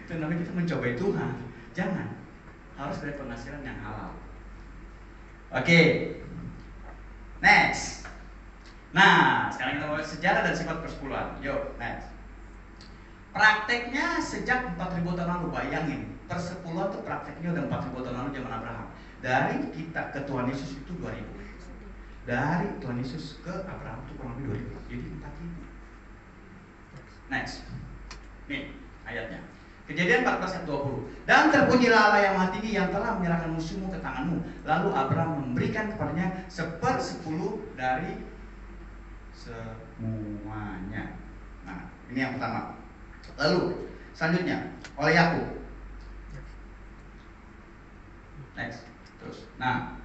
Itu namanya kita mencobai Tuhan. Jangan, harus dari penghasilan yang halal. Oke, next. Nah, sekarang kita mau sejarah dan sifat persepuluhan. Yuk, next. Prakteknya sejak 4000 tahun lalu, bayangin. Persepuluhan itu prakteknya udah 4000 tahun lalu zaman Abraham. Dari kita ke Tuhan Yesus itu 2000. Dari Tuhan Yesus ke Abraham itu kurang lebih 2000. Jadi 4000. Next. Nih ayatnya. Kejadian 14 ayat 20. Dan terbunyilah Allah yang Maha Tinggi yang telah menyerahkan musuhmu ke tanganmu. Lalu Abraham memberikan kepadanya 1/10 dari semuanya. Nah, ini yang pertama. Lalu selanjutnya oleh Yakub. Next. Terus. Nah,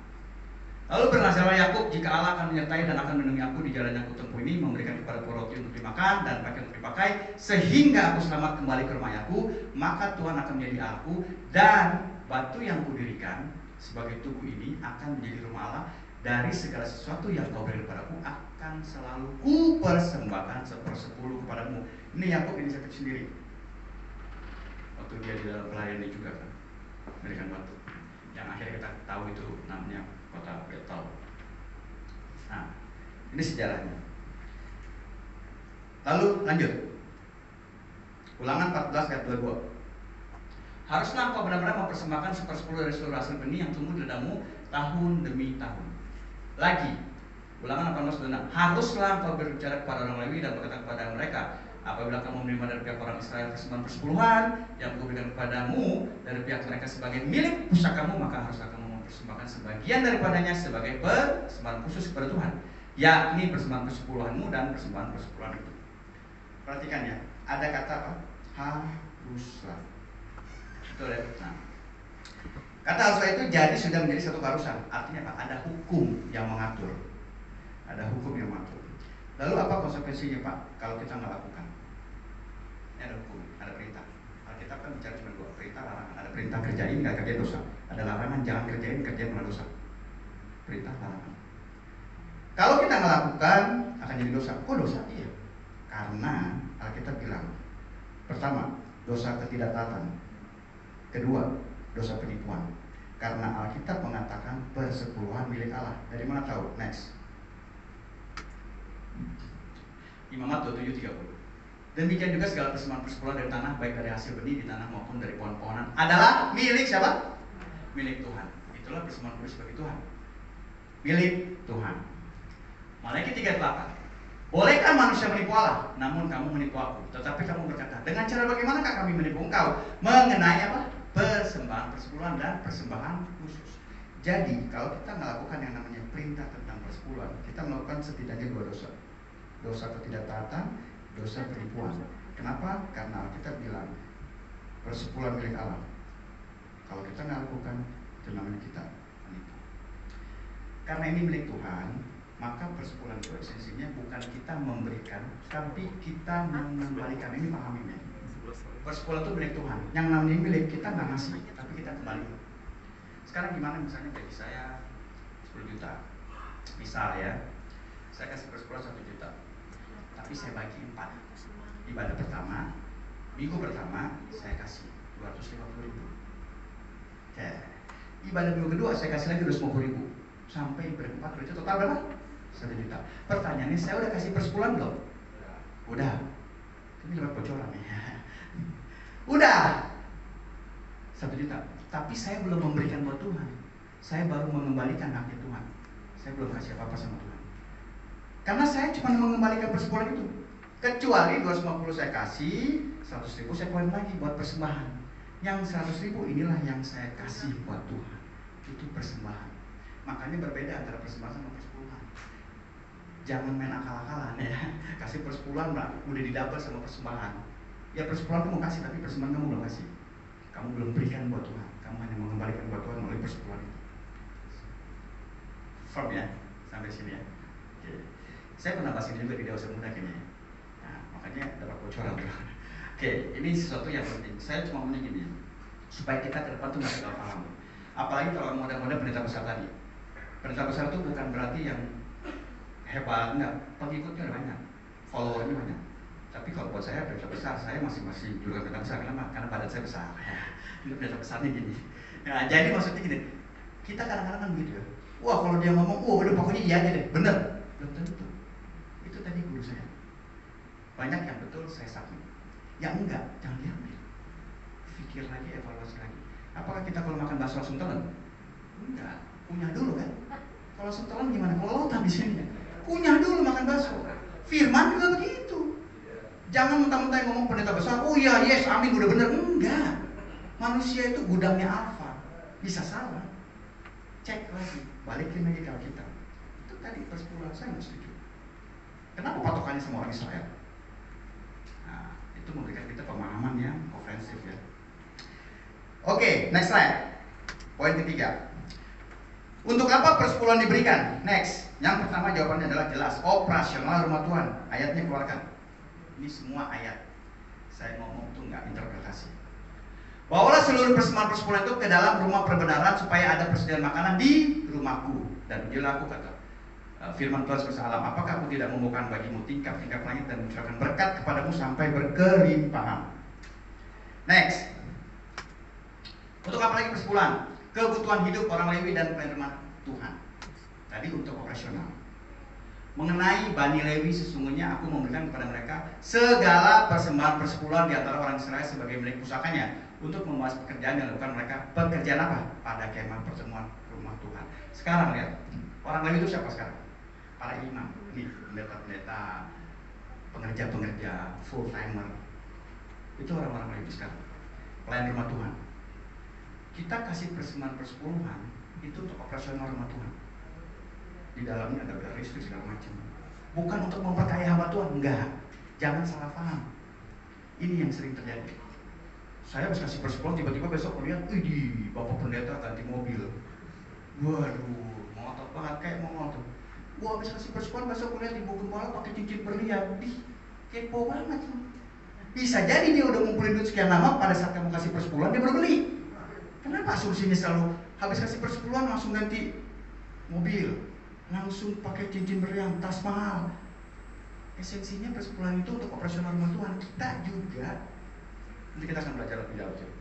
lalu bernasihatlah Yakub, jika Allah akan menyertai dan akan melindungi aku di jalan yang aku tempuh ini, memberikan kepada roti untuk dimakan dan pakaian untuk dipakai, sehingga aku selamat kembali ke rumah ayahku, maka Tuhan akan menjadi aku, dan batu yang kudirikan sebagai tugu ini akan menjadi rumah Allah. Dari segala sesuatu yang kau beri kepadaku akan selalu kupersembahkan 1/10 kepadamu. Ini Yakub inisiatif sendiri. Waktu dia di dalam pelayan ini juga kan berikan batu. Yang akhirnya kita tahu itu namanya kota Betel. Nah, ini sejarahnya. Lalu lanjut. Ulangan 14 ayat 22. Haruslah engkau benar-benar mempersembahkan 1/10 dari seluruh hasil benih yang tumbuh di ladangmu tahun demi tahun. Lagi, Ulangan 18:26. Haruslah engkau berbicara kepada orang Lewi dan berkata kepada mereka, apabila kamu menerima dari pihak orang Israel persembahan persepuluhan yang kuberikan kepadamu dari pihak mereka sebagai milik pusakamu, maka haruslah kamu mempersembahkan sebagian daripadanya sebagai persembahan khusus kepada Tuhan, yakni persembahan persepuluhanmu dan persembahan persepuluhan itu. Perhatikan ya, ada kata apa? Haruslah. Betul ya? Nah, kata haruslah itu jadi sudah menjadi satu keharusan. Artinya apa? Ada hukum yang mengatur. Ada hukum yang mengatur. Lalu apa konsekuensinya Pak kalau kita nggak lakukan? Ini ada hukum, ada perintah. Alkitab kan bicara cuma dua, perintah, larangan. Ada perintah kerjain, nggak kerjain dosa. Ada larangan jangan kerjain, kerjain malah dosa. Perintah, larangan. Kalau kita nggak lakukan akan jadi dosa. Kok dosa? Iya. Karena Alkitab bilang, pertama dosa ketidaktaatan, kedua dosa penipuan. Karena Alkitab mengatakan persepuluhan milik Allah. Dari mana tahu? Next. Imamat 27:30. Demikian juga segala persembahan persepuluhan dari tanah, baik dari hasil benih di tanah maupun dari pohon-pohonan, adalah milik siapa? Milik Tuhan. Itulah persembahan kudus bagi Tuhan. Milik Tuhan. Malaikat 3:8. Bolehkah manusia menipu Allah? Namun kamu menipu aku. Tetapi kamu berkata, dengan cara bagaimanakah kami menipu engkau? Mengenai apa? Persembahan persepuluhan dan persembahan khusus. Jadi kalau kita melakukan yang namanya perintah tentang persepuluhan, kita melakukan setidaknya dua dosa. Dosa ketidaktaatan, dosa penipuan. Kenapa? Karena kita bilang persepuluhan milik Allah. Kalau kita nggak lakukan, itu namanya kita menipu. Karena ini milik Tuhan, maka persepuluhan itu esensinya bukan kita memberikan, tapi kita mengembalikan. Ini pahamin ya. Persepuluhan itu milik Tuhan. Yang namanya milik kita nggak ngasih, tapi kita kembali. Sekarang gimana misalnya gaji saya 10 juta, misal ya, saya kasih persepuluhan 1 juta, tapi saya bagi 4. Ibadah pertama, minggu pertama saya kasih 250.000. Ibadah minggu kedua saya kasih lagi 250.000. Sampai berempat berarti total berapa? 1 juta. Pertanyaannya, saya udah kasih persepuluhan belum? Udah. Ini lewat bocoran ya. Udah 1 juta. Tapi saya belum memberikan buat Tuhan. Saya baru mengembalikan haknya Tuhan. Saya belum kasih apa-apa sama Tuhan. Karena saya cuma mengembalikan persepuluhan itu. Kecuali 250 saya kasih, 100.000 saya keluarin lagi buat persembahan. Yang 100.000 inilah yang saya kasih buat Tuhan. Itu persembahan. Makanya berbeda antara persembahan sama persepuluhan. Jangan main akal-akalan ya. Kasih persepuluhan udah didapat sama persembahan. Ya persepuluhan kamu kasih, tapi persembahan kamu belum kasih. Kamu belum berikan buat Tuhan. Kamu hanya mengembalikan buat Tuhan melalui persepuluhan itu. Firm ya, sampai sini ya. Oke. Saya pernah bahas ini juga di Dewasa Muda kayaknya. Nah, makanya dapat bocoran. Oke, ini sesuatu yang penting. Saya cuma mau gini, supaya kita ke depan tuh nggak salah paham. Apalagi kalau model-model pendeta besar tadi. Pendeta besar itu bukan berarti yang hebat, enggak. Pengikutnya banyak, followernya banyak. Tapi kalau buat saya pendeta besar, saya masih juga pendeta besar. Kenapa? Karena badan saya besar. Ya, itu pendeta besarnya gini. Nah, jadi maksudnya gini, kita kadang-kadang kan begitu ya. Wah, kalau dia ngomong, udah pokoknya iya aja deh, bener. Belum tentu. Itu tadi guru saya. Banyak yang betul saya sakit. Yang enggak, jangan diambil. Pikir lagi, evaluasi lagi. Apakah kita kalau makan bakso langsung telan? Enggak, kunyah dulu kan. Kalau langsung telan gimana? Kalau lautan di sini, kunyah dulu makan bakso. Firman juga begitu. Jangan mentah-mentah yang ngomong pendeta besar, oh iya, yes, amin, udah bener. Enggak. Manusia itu gudangnya alfa. Bisa salah. Cek lagi, balikin lagi ke Alkitab. Itu tadi persepuluhan saya nggak setuju. Kenapa patokannya sama orang Israel? Nah, itu memberikan kita pemahaman yang ofensif ya. Oke, next slide. Poin ketiga. Untuk apa persepuluhan diberikan? Next. Yang pertama jawabannya adalah jelas, operasional rumah Tuhan. Ayatnya keluarkan. Ini semua ayat. Saya ngomong tuh nggak interpretasi. Bawalah seluruh persembahan persepuluhan itu ke dalam rumah perbenaran supaya ada persediaan makanan di rumahku. Dan ujilah aku, kata firman Tuhan semesta alam, apakah aku tidak membukakan bagimu tingkap-tingkap langit dan mencurahkan berkat kepadamu sampai berkelimpahan. Next. Untuk apa lagi persepuluhan? Kebutuhan hidup orang Lewi dan penerima Tuhan. Tadi untuk operasional. Mengenai Bani Lewi, sesungguhnya aku memberikan kepada mereka segala persembahan persepuluhan di antara orang Israel sebagai milik pusakanya untuk membahas pekerjaan yang dilakukan mereka. Pekerjaan apa? Pada kemah pertemuan rumah Tuhan. Sekarang lihat, orang Lewi itu siapa sekarang? Para imam, nih pendeta-pendeta, pengerja-pengerja, full timer. Itu orang-orang Lewi sekarang. Pelayan rumah Tuhan. Kita kasih persembahan persepuluhan itu untuk operasional rumah Tuhan. Di dalamnya ada listrik segala macam. Bukan untuk memperkaya hamba Tuhan, enggak. Jangan salah paham. Ini yang sering terjadi. Saya harus kasih persepuluhan, tiba-tiba besok melihat, di bapak pendeta ganti mobil. Waduh, ngotot banget, kayak mau ngotot. Gua habis kasih persepuluhan, besok melihat ibu gembala pakai cincin berlian. Kepo banget. Bisa jadi dia udah ngumpulin duit sekian lama, pada saat kamu kasih persepuluhan dia baru beli. Kenapa asumsinya selalu habis kasih persepuluhan langsung ganti mobil? Langsung pakai cincin berlian, tas mahal. Esensinya persepuluhan itu untuk operasional rumah Tuhan. Kita juga, nanti kita akan belajar lebih jauh.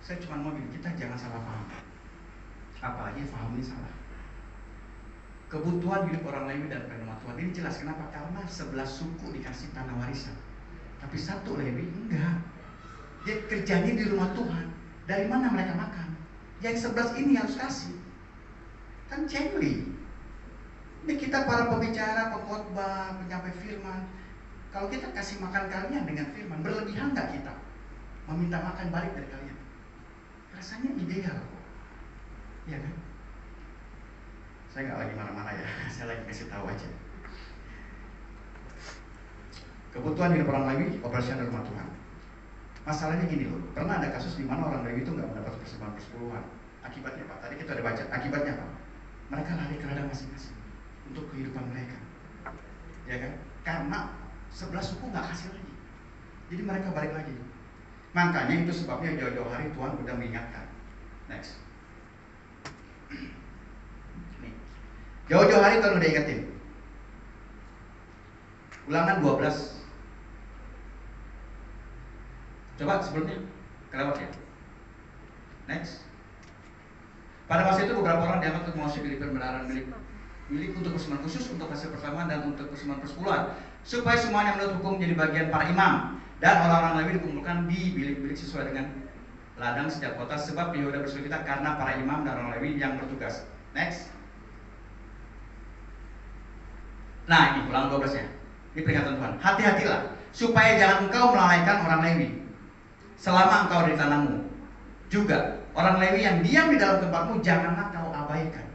Saya cuma mau bilang, kita jangan salah paham. Apalagi paham ini salah. Kebutuhan hidup orang Lewi dan penerima Tuhan ini jelas. Kenapa? Karena 11 suku dikasih tanah warisan, tapi satu Lewi enggak. Dia kerjanya di rumah Tuhan. Dari mana mereka makan? Yang 11 ini harus kasih. Kan cengli. Ini kita para pembicara, pengkhotbah, penyampai firman. Kalau kita kasih makan kalian dengan firman, berlebihan nggak kita meminta makan balik dari kalian? Rasanya ideal kok, iya kan? Saya nggak lagi marah-marah ya, saya lagi kasih tahu aja. Kebutuhan hidup orang Lewi, operasional rumah Tuhan. Masalahnya gini loh, pernah ada kasus di mana orang Lewi itu nggak mendapat persembahan persepuluhan. Akibatnya apa? Tadi kita udah baca. Akibatnya apa? Mereka lari ke ladang masing-masing untuk kehidupan mereka, ya kan? Karena 11 suku nggak kasih lagi, jadi mereka balik lagi. Makanya itu sebabnya jauh-jauh hari Tuhan udah mengingatkan. Next, nih, jauh-jauh hari Tuhan udah ingetin. Ulangan 12. Coba sebelumnya kelewat ya. Next. Pada masa itu beberapa orang diangkat untuk menguasai milik pembenaran milik untuk persembahan khusus, untuk hasil persamaan dan untuk persembahan persepuluhan, supaya semuanya menurut hukum menjadi bagian para imam dan orang-orang Lewi dikumpulkan di bilik-bilik sesuai dengan ladang setiap kota, sebab Yehuda bersuka karena para imam dan orang Lewi yang bertugas. Next. Nah, ini ulangan 12 ya. Ini peringatan Tuhan. Hati-hatilah supaya jangan engkau melalaikan orang Lewi selama engkau di tanahmu. Juga orang Lewi yang diam di dalam tempatmu janganlah kau abaikan,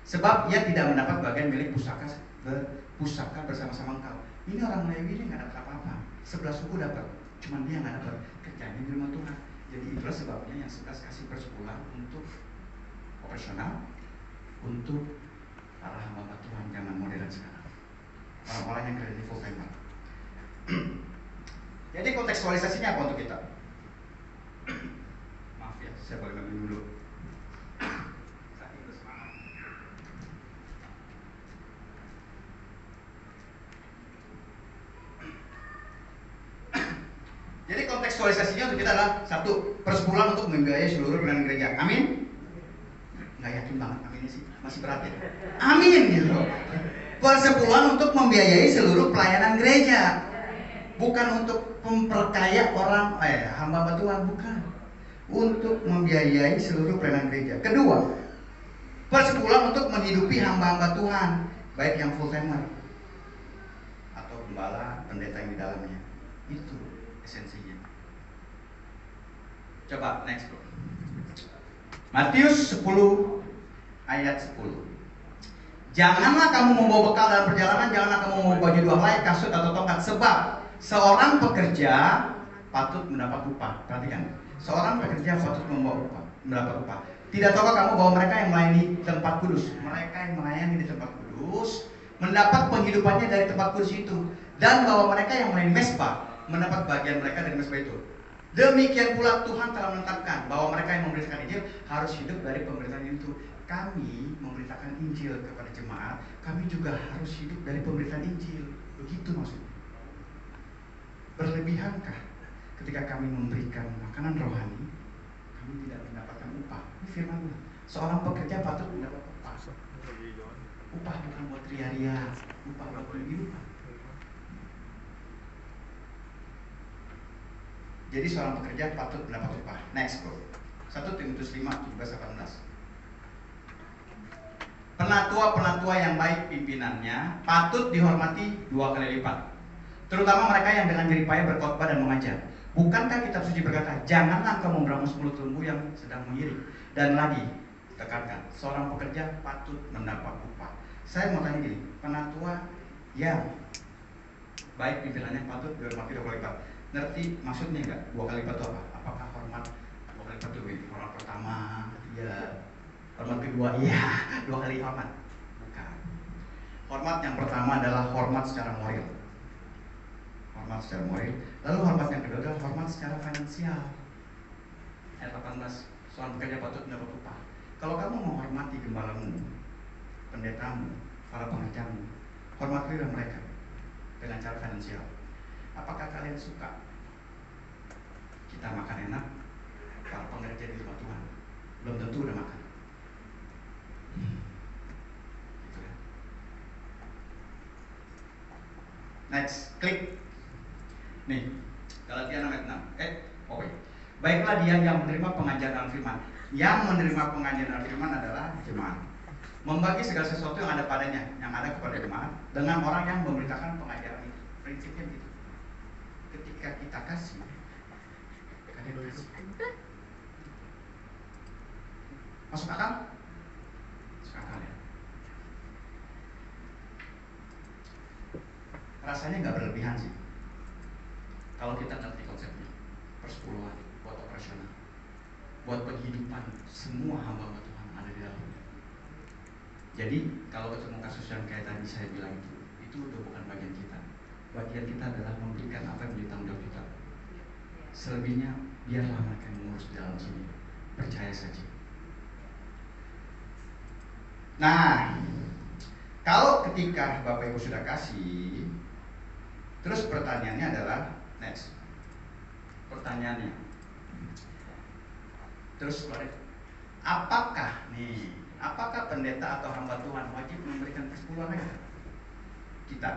sebab ia tidak mendapat bagian milik pusaka bersama-sama engkau. Ini orang Lewi ini nggak dapat apa-apa. 11 suku dapat, cuman dia nggak dapat. Kerjanya di rumah Tuhan. Jadi itulah sebabnya yang 11 kasih persepuluhan untuk operasional, untuk para hamba Tuhan zaman modern sekarang. Orang-orang yang kerja di full timer. Jadi kontekstualisasinya apa untuk kita? Maaf ya, saya boleh ngambil dulu. Saking bersemangat. Jadi kontekstualisasinya untuk kita adalah satu, persepuluhan untuk membiayai seluruh pelayanan gereja. Amin? Nggak yakin banget aminnya sih, masih berat ya. Amin gitu. Persepuluhan untuk membiayai seluruh pelayanan gereja, bukan untuk memperkaya orang, hamba Tuhan, bukan. Untuk membiayai seluruh pelayanan gereja. Kedua, persepuluhan untuk menghidupi hamba-hamba Tuhan, baik yang full timer atau gembala, pendeta yang di dalamnya. Itu esensinya. Coba next bro. Matius 10 ayat 10. Janganlah kamu membawa bekal dalam perjalanan, janganlah kamu membawa baju 2 helai, kasut atau tongkat, sebab seorang pekerja patut mendapat upah. Perhatikan, seorang pekerja patut mendapat upah. Tidak tahukah kamu bahwa mereka yang melayani tempat kudus, mereka yang melayani di tempat kudus mendapat penghidupannya dari tempat kudus itu, dan bahwa mereka yang melayani mesbah mendapat bagian mereka dari mesbah itu. Demikian pula Tuhan telah menetapkan bahwa mereka yang memberitakan Injil harus hidup dari pemberitaan itu. Kami memberitakan Injil kepada jemaat, kami juga harus hidup dari pemberitaan Injil. Begitu maksudnya. Berlebihankah ketika kami memberikan makanan rohani, kami tidak mendapatkan upah? Ini firman Tuhan. Seorang pekerja patut mendapat upah. Upah bukan buat ria-ria, upah buat kehidupan. Jadi seorang pekerja patut mendapat upah. Next bro. 1 Timotius 5, 17-18. Penatua-penatua yang baik pimpinannya patut dihormati 2 kali lipat, terutama mereka yang dengan jerih payah berkhotbah dan mengajar. Bukankah kitab suci berkata, janganlah engkau memberangus mulut lembu yang sedang mengiring. Dan lagi tekankan, seorang pekerja patut mendapat upah. Saya mau tanya gini, penatua yang baik pimpinannya patut dihormati 2 kali lipat. Ngerti maksudnya enggak? 2 kali lipat itu apa? Apakah hormat 2 kali lipat itu hormat pertama, ya, hormat kedua, iya, 2 kali hormat? Bukan. Hormat yang pertama adalah hormat secara moral. Hormat secara moral. Lalu hormat yang kedua adalah hormat secara finansial. Ayat 18, seorang pekerja patut mendapat upah. Kalau kamu menghormati gembalamu, pendetamu, para pengajarmu, hormatilah mereka dengan cara finansial. Apakah kalian suka kita makan enak, para pengerja di rumah Tuhan belum tentu udah makan? Gitu ya. Next, klik. Nih, Galatia 6 ayat 6. Baiklah dia yang menerima pengajaran firman. Yang menerima pengajaran firman adalah jemaat. Membagi segala sesuatu yang ada padanya, yang ada kepada jemaat, dengan orang yang memberitakan pengajaran itu. Prinsipnya begitu. Ketika kita kasih, kalian kasih. Masuk akal? Masuk akal ya. Rasanya nggak berlebihan sih. Kalau kita ngerti konsepnya, persepuluhan buat operasional, buat penghidupan semua hamba Tuhan ada di dalamnya. Jadi kalau ketemu kasus yang kayak tadi saya bilang itu udah bukan bagian kita. Bagian kita adalah memberikan apa yang menjadi tanggung jawab kita. Selebihnya biarlah mereka yang mengurus di dalam sini. Percaya saja. Nah, kalau ketika Bapak Ibu sudah kasih, terus pertanyaannya adalah next. Pertanyaannya, terus apakah pendeta atau hamba Tuhan wajib memberikan persepuluhan mereka? Kita,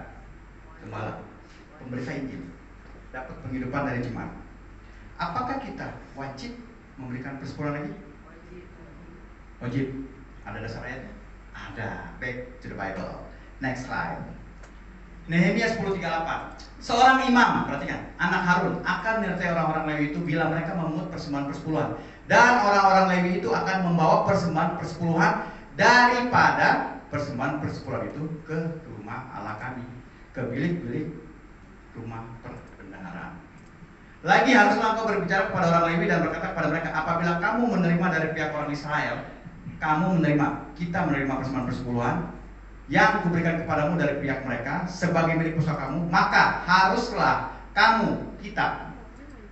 gembala, pemberita Injil, dapat penghidupan dari jemaat. Apakah kita wajib memberikan persepuluhan lagi? Wajib. Ada dasar ayatnya? Ada. Back to the Bible. Next slide. Nehemia 10:38. Seorang imam, perhatikan, anak Harun akan menyertai orang-orang Lewi itu bila mereka memungut persembahan persepuluhan, dan orang-orang Lewi itu akan membawa persembahan persepuluhan daripada persembahan persepuluhan itu ke rumah Allah kami, ke bilik-bilik rumah perbendaharaan. Lagi haruslah engkau berbicara kepada orang Lewi dan berkata kepada mereka, apabila kamu menerima dari pihak orang Israel, kita menerima persembahan persepuluhan yang kuberikan kepadamu dari pihak mereka sebagai milik pusakamu, maka haruslah kita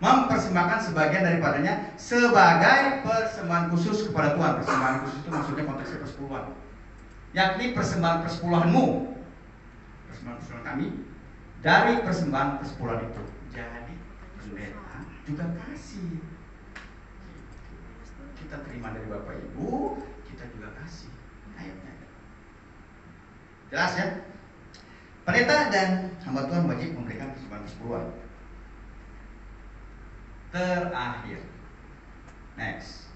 mempersembahkan sebagian daripadanya sebagai persembahan khusus kepada Tuhan. Persembahan khusus itu maksudnya konteksnya persepuluhan, yakni persembahan persepuluhanmu, persembahan persepuluhan kami dari persembahan persepuluhan itu. Jadi pendeta juga kasih. Kita terima dari Bapak Ibu, kita juga kasih. Ayatnya. Jelas ya? Pendeta dan hamba Tuhan wajib memberikan persembahan persepuluhan. Terakhir, next,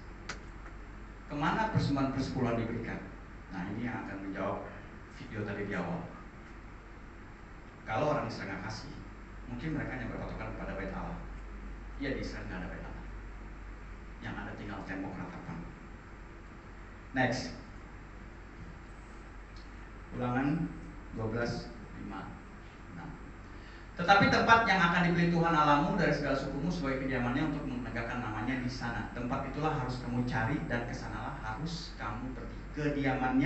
kemana persembahan persepuluhan diberikan? Nah, ini yang akan menjawab video tadi di awal. Kalau orang Israel nggak kasih, mungkin mereka hanya berpatokan pada bait Allah. Iya, di Israel nggak ada bait Allah, yang ada tinggal tembok ratapan. Next, Ulangan 12:5. Tetapi tempat yang akan dibeli Tuhan Allahmu dari segala sukumu sebagai kediamannya untuk menegakkan namanya di sana. Tempat itulah harus kamu cari dan kesanalah harus kamu pergi. Kediaman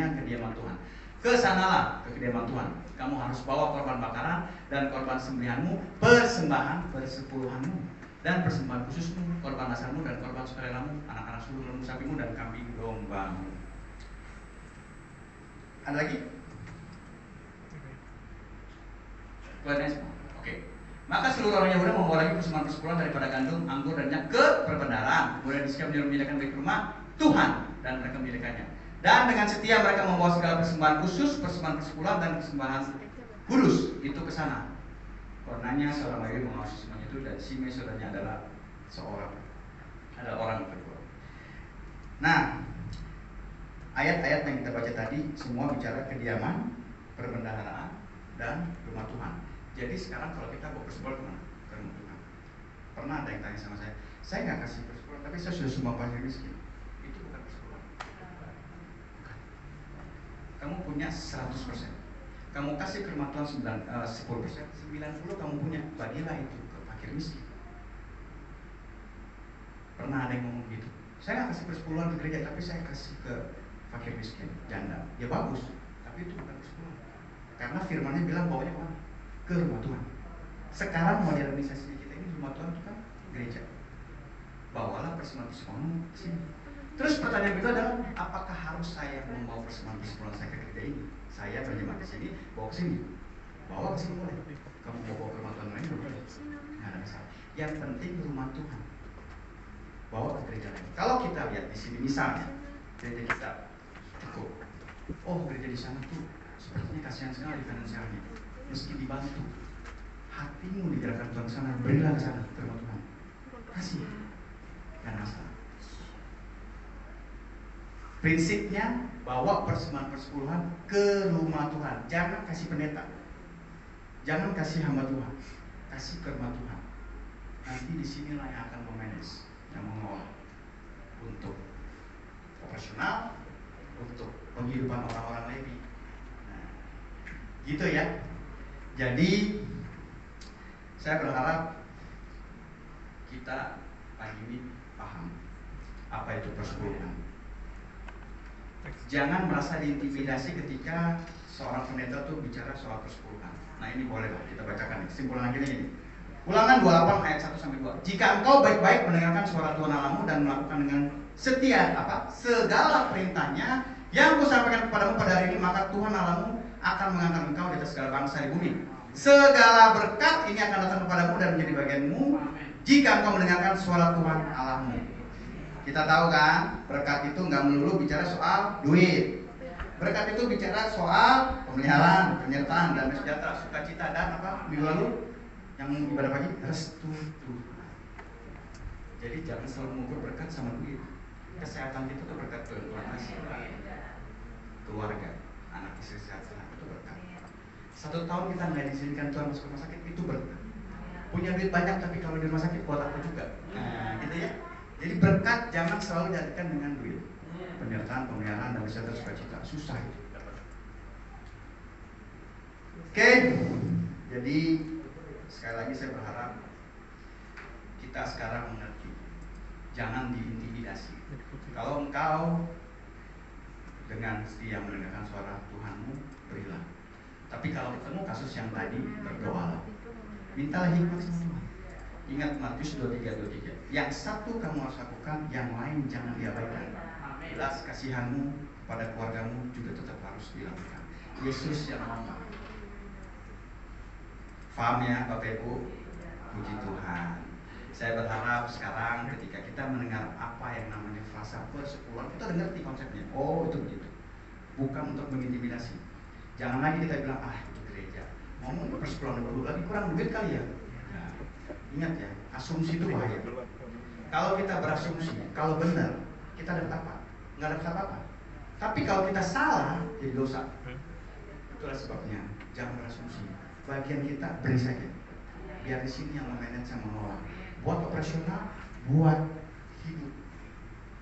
Tuhan. Kesanalah ke kediaman Tuhan. Kamu harus bawa korban bakaran dan korban sembelihanmu, persembahan persepuluhanmu dan persembahan khususmu, korban dasarmu dan korban sukarelamu, anak-anak sulung lembu sapimu dan kambing dombamu. Ada lagi? Keluarnya semua. Oke. Maka seluruh orang Yehuda membawa lagi persembahan persepuluhan daripada gandum, anggur dan minyak ke perbendaharaan. Kemudian Hizkia menyediakan bagi rumah Tuhan dan mereka menyediakannya. Dan dengan setia mereka membawa segala persembahan khusus, persembahan persepuluhan dan persembahan kudus itu ke sana. Karenanya seorang Lewi mengawasi semuanya itu dan Simei saudaranya adalah orang kedua. Nah, ayat-ayat yang kita baca tadi semua bicara kediaman, perbendaharaan dan rumah Tuhan. Jadi sekarang kalau kita bawa persepuluhan kemana? Ke rumah Tuhan. Pernah ada yang tanya sama saya nggak kasih persepuluhan, tapi saya sudah sumbang fakir miskin. Itu bukan persepuluhan. Kamu punya 100%. Kamu kasih ke rumah Tuhan 10%, 90 kamu punya, bagilah itu ke fakir miskin. Pernah ada yang ngomong gitu. Saya nggak kasih persepuluhan ke gereja, tapi saya kasih ke fakir miskin, janda. Ya bagus, tapi itu bukan persepuluhan. Karena firmannya bilang bawanya kemana? Ke rumah Tuhan. Sekarang modernisasi kita ini rumah Tuhan itu kan gereja. Bawalah persembahan persepuluhan ke sini. Terus pertanyaan itu adalah, apakah harus saya membawa persembahan persepuluhan saya ke gereja ini? Saya berjemaat di sini, bawa ke sini. Bawa ke sini boleh. Kamu bawa ke rumah Tuhan lain boleh. Nggak ada masalah. Yang penting rumah Tuhan. Bawa ke gereja lain. Kalau kita lihat di sini misalnya, gereja kita cukup. Oh, gereja di sana tuh sepertinya kasihan sekali finansialnya. Meski dibantu, hatimu digerakkan Tuhan sana, berilah ke sana ke rumah Tuhan. Kasih, nggak ada masalah. Prinsipnya bawa persembahan persepuluhan ke rumah Tuhan. Jangan kasih pendeta, jangan kasih hamba Tuhan, kasih ke rumah Tuhan. Nanti disinilah yang akan memanage, yang mengolah untuk operasional, untuk penghidupan orang-orang Lewi. Nah, gitu ya. Jadi saya berharap kita pagi ini paham apa itu persepuluhan. Jangan merasa diintimidasi ketika seorang pendeta tuh bicara soal persepuluhan. Nah, ini boleh lah kita bacakan nih. Kesimpulan akhirnya ini. Ulangan 28 ayat 1-2. Jika engkau baik-baik mendengarkan suara Tuhan Allahmu dan melakukan dengan setia segala perintahnya yang kusampaikan kepadamu pada hari ini, maka Tuhan Allahmu akan mengangkat engkau di atas segala bangsa di bumi. Segala berkat ini akan datang kepadamu dan menjadi bagianmu jika engkau mendengarkan suara Tuhan Allahmu. Kita tahu kan, berkat itu nggak melulu bicara soal duit. Berkat itu bicara soal pemeliharaan, penyertaan, dan sejahtera, sukacita, dan minggu lalu yang ibadah pagi, restu Tuhan. Jadi jangan selalu mengukur berkat sama duit. Kesehatan kita tuh berkat Tuhan kasih. Keluarga, anak istri sehat itu berkat. 1 tahun kita nggak diizinkan Tuhan masuk rumah sakit, itu berkat. Punya duit banyak tapi kalau di rumah sakit buat apa juga. Nah, gitu ya. Jadi berkat jangan selalu diartikan dengan duit. Penyertaan, pemeliharaan, dan sejahtera, sukacita, susah itu. Oke, jadi sekali lagi saya berharap kita sekarang mengerti, jangan diintimidasi. Kalau engkau dengan setia mendengarkan suara Tuhanmu, berilah. Tapi kalau ketemu kasus yang tadi, berdoalah. Mintalah hikmat sama Tuhan. Ingat Matius 23:23. Yang satu kamu harus lakukan, yang lain jangan diabaikan. Belas kasihanmu pada keluargamu juga tetap harus dilakukan. Yesus yang ngomong. Paham ya Bapak Ibu? Puji Tuhan. Saya berharap sekarang ketika kita mendengar apa yang namanya fasa persepuluhan, kita udah ngerti konsepnya. Oh, itu begitu. Bukan untuk mengintimidasi. Jangan lagi kita bilang, itu gereja ngomong persepuluhan dulu, lagi kurang duit kali ya. Nah, ingat ya, asumsi itu bahaya. Kalau kita berasumsi, kalau benar, kita dapat apa? Nggak dapat apa-apa. Tapi kalau kita salah, jadi dosa. Itulah sebabnya, jangan berasumsi. Bagian kita beri saja. Biar di sini yang memanage sama mengelola. Buat operasional, buat hidup,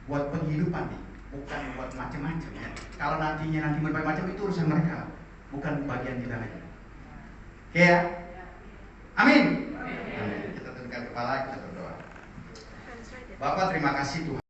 buat penghidupan nih, bukan buat macam-macam ya. Kalau nanti berbagai macam itu urusan mereka, bukan bagian kita lagi. Oke ya? Amin. Amin. Kita tundukkan kepala, kita berdoa. Bapak, terima kasih Tuhan.